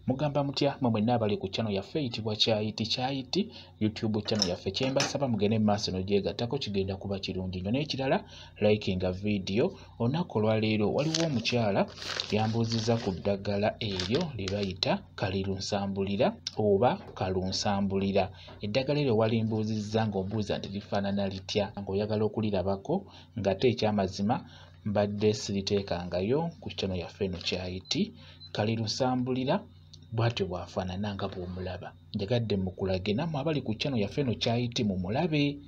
Mugamba mutya mwe mwenna abali ku channel yaffe eyitibwa Kyayiti YouTube channel yaffe. Kyembasaba mugende maaso n'ogyegattako kigenda kuba kirungi nnyo. N'ekirala likinga video. Olunaku olwaleero waliwo omukyala yambuuzizza ku ddagala eryo lye bayita Kalirusambulira oba Kalunsambulira. Eddagala eryo walimbuuzizza ng'ombuuza nti lifaanana litya, ng'oyagala okulirabako ng'ate ekyamazima mbadde siriteekangayo ku channel yaffe eno Kyayiti. Kalirusambulira Bwati Bwafanana nga bw'omulaba. Njagadde mukulage nammwe abali ku channel yaffe eno Kyayiti mumulabe.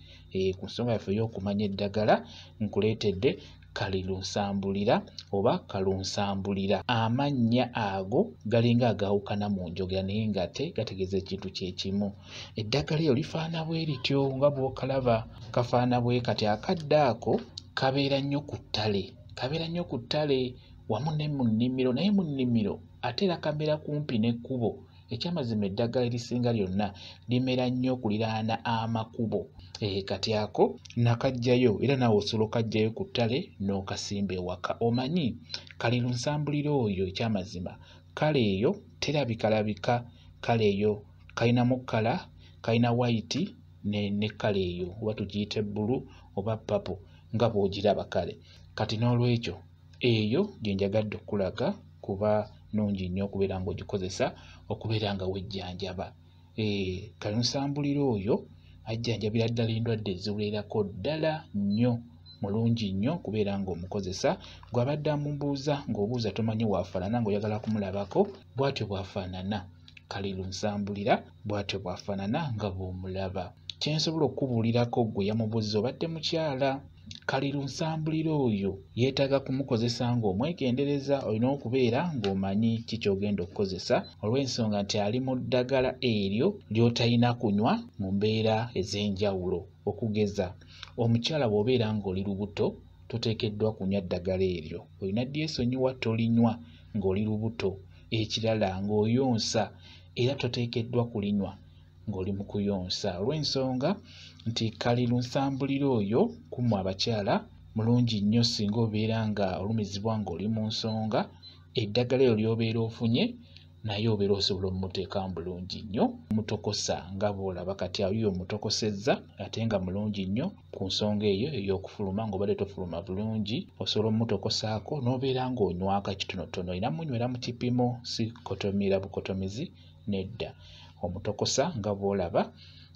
Ku nsonga yaffe y'okumanya eddagala nkuleetedde Kalirusambulira oba Kalunsambulira. Amannya ago galinga agawukana mu njogera naye ng'ate gategeeza ekintu kye kimu. Eddagala eryo lifaana bwe lityo nga bw'okalaba. Kafaana bwe kati akadde ako kabeera nnyo ku ttale wamu ne mu nnimiro, naye mu nnimiro ate era kamera kumpi n'ekkubo. Ekyamazima eddagala erisinga lyonna limera nnyo okuliraana amakubo. Kati ako nakajjayo era naawe osobola okajjayo ku ttale n'okasimba ewaka. Omanyi Kalirusambulira oyo ekyamazima kale eyo terabikalabika. Kale eyo kalinamu kala, kalina white ne kale eyo oba tugiyite bbulu oba papo nga bw'ogiraba kale. Kati n'olwekyo eyo gye njagadde okulaga kuba nungi nnyo okubeera ng'ogikozesa okubeera nga wejjanjaba. Kalunsambulira oyo ajjanjabira ddala endwadde eziwererako ddala nnyo, mulungi nnyo okubeera ng'omukozesa. Gw'abadde amumbuuza ng'obuuza tomanyi waafaanana ng'oyagala kumulabako, bw'atyo bwafaanana. Kalirusambulira bw'atyo bwafaanana nga bw'omulaba. Kye nsobola okubuulirako ggwe yamubuuza obadde mukyala. Kalirusambulira oyo yeetaaga kumukozesa ng'omwegendereza, olina okubeera ng'omanyi ki ky'ogenda okukozesa olw'ensonga nti ali mu ddagala eryo ly'otalina kunywa mu mbeera ez'enjawulo. Okugeza omukyala bw'obeera ng'oli lubuto toteekeddwa kunywa ddagala eryo. Olina dyesonyiwa tolinywa ng'oli lubuto. Ekirala ng'oyonsa era toteekeddwa kulinywa ng'oli mu kuyonsa. Olw'ensonga nti Kalirusambulira oyo kummwe abakyala mulungi nnyo singa obeera nga olumizibwa ng'oli mu nsonga. Eddagala eryo ly'obeera ofunye naye obeera osobola omumuteekamu bulungi nnyo. Mutokosa nga bw'olaba kati awo yo omutokosezza ate nga mulungi nnyo ku nsonga eyo ey'okufuluma. ng'obadde tofuluma bulungi osobola omutokosaako n'obeera ng'onywako ekitonotono. Era munywera mu kipimo, si kotomira bukotomizi nedda. Omutokosa nga bw'olaba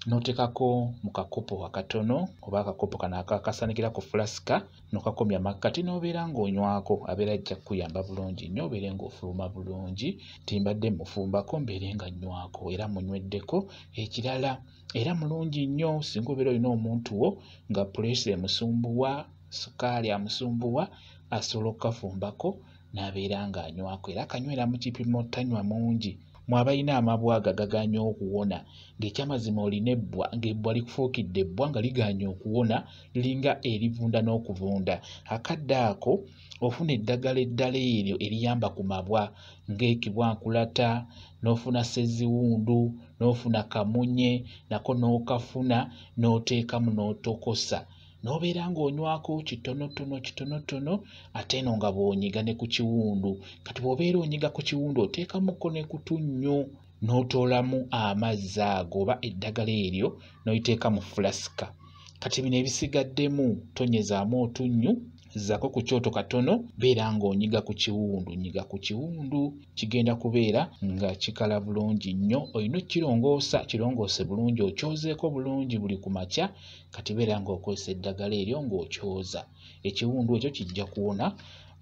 n'oteekako mu kakopo akatono oba akakopo kano akasanikira ku fulasika n'okakomya makkati n'obeera ng'onywako, abeera ajja kukuyamba bulungi nnyo obeere ng'ofuluma bulungi. Timbadde mufumbako mbeere nga nywako era munyweddeko. Ekirala era mulungi nnyo singa obeera olina omuntu wo nga puleesa emusumbuwa, sukaali amusumbuwa, asobola okukafumbako n'abeera ng'anywako era akanywera mu kipimo, tanywa mungi. Mwabalina amabwaga gagaanye okuwona ng'ekyamazima olina ebbwa ng'ebbwa likufuukidde ebbwa nga ligaanye okuwona liringa erivunda n'okuvunda. Akadde ako ofuna eddagala eddala eryo eriyamba ku mabwa ng'ekibwankulata, n'ofuna sseziwundu, n'ofuna kamunye nako n'okafuna n'oteekamu n'otokosa n'obeera ng'onywako kitonotono ate eno nga bw'onyiga ne ku kiwundu. Kati bw'obeera onyiga ku kiwundu oteekamuko ne ku tunnyo n'otoolamu amazzi ago oba eddagala eryo n'oliteeka mu fulasika. Kati bino ebisigaddemu tonyezaamu otunnyu, zzaako ku kyoto katono, beera ng'onyiga ku kiwundu. Nyiga ku kiwundu kigenda kubeera nga kikala bulungi nnyo. Olina kirongoose bulungi, okyozeeko bulungi buli ku makya. Kati beera ng'okozesa eddagala eryo ng'okyoza. Ekiwundu ekyo kijja kuwona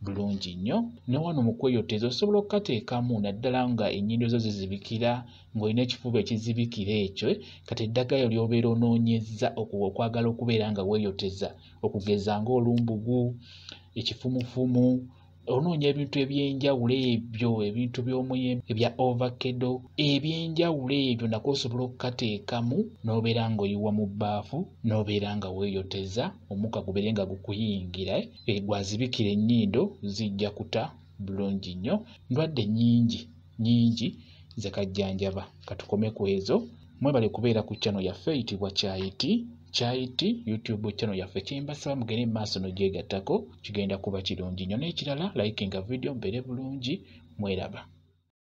bulungi nnyo. Ne wano mu kweyoteza osobola okukateekamu naddala nga ennyindo zo zizibikira, ng'olina ekifuba ekizibikira ekyo. Kati eddagala ly'obeera onoonyezza okwagala okubeera nga weeyoteza, okugeza ng'olumbugu, ekifumufumu, onoonya ebintu eby'enjawulo ebyo, ebintu by'omuyembe ebya ovakkedo, eby'enjawulo ebyo nako osobola okukateekamu n'obeera ng'oyiwa mu bbaafu n'obeera nga weeyoteza, omukka gubeere nga gukuyingira. Gwazibikira ennyindo zijja kuta bulungi nnyo. Ndwadde nnyingi ze kajjanjaba. Katukome ku ezo. Mwebale kubeera ku channel yaffe eyitibwa Kyayiti YouTube channel yaffe. Kyembasaba mugende mu maaso n'ogyegattako, kigenda kuba kirungi nnyo. N'ekirala likinga video mbeere bulungi, mweraba.